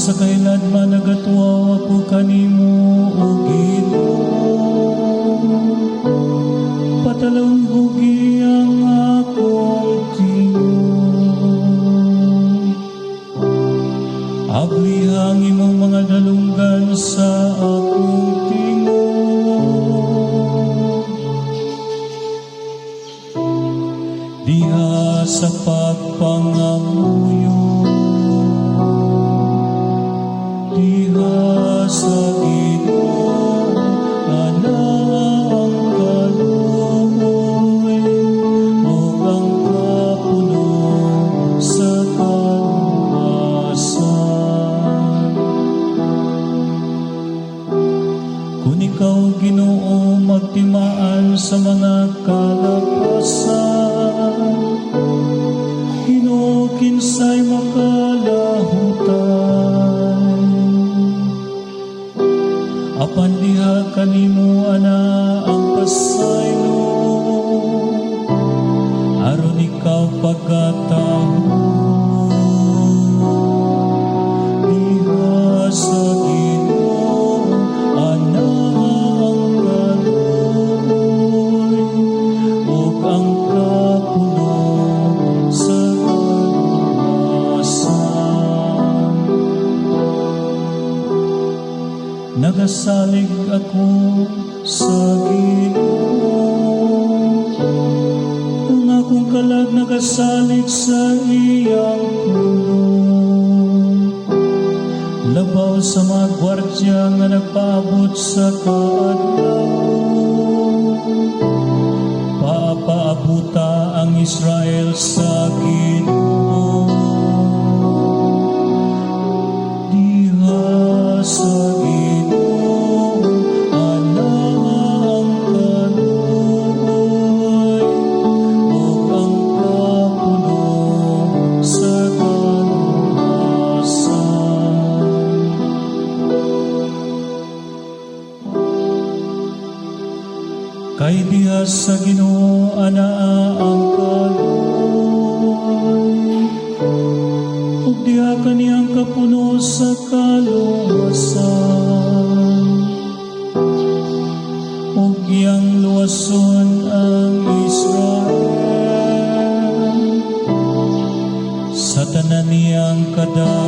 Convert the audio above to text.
sa kailan man nagatwa ako kanimo o Ginoo, patalong hugi ang akong tingog. Ablihang imong mga dalunggan sa akong tingog, diha sa pagpangamuyo, diha sa Ginoo ana ang kaluoy ug ang kapuno sa kaluwasan. Kung ikaw Ginoo magtimaan sa mga kalapasan, Ginoo kinsay makalahutan. Apan diha kanimo ana ang pasaylo, aron ikaw pagkataho. Diha sa Ginoo ana ang kaluoy ug ang kapuno sa kaluwasan. Nagasalig ako sa Ginoo, ang akong kalag nagasalig sa iyang pulong. Labaw sa mga gwardya nga nagpaabot sa kaadlaw, paapaabuta ang Israel sa Ginoo. Diha sa Ginoo ana ang kaluoy ug ang kapuno sa kaluwasan. Kay diha sa Ginoo ana ang kaluoy ug diha kaniyang kapuno sa kaluwasan. Ug iyang luwason ang Israel sa tanan niyang kadaghanan.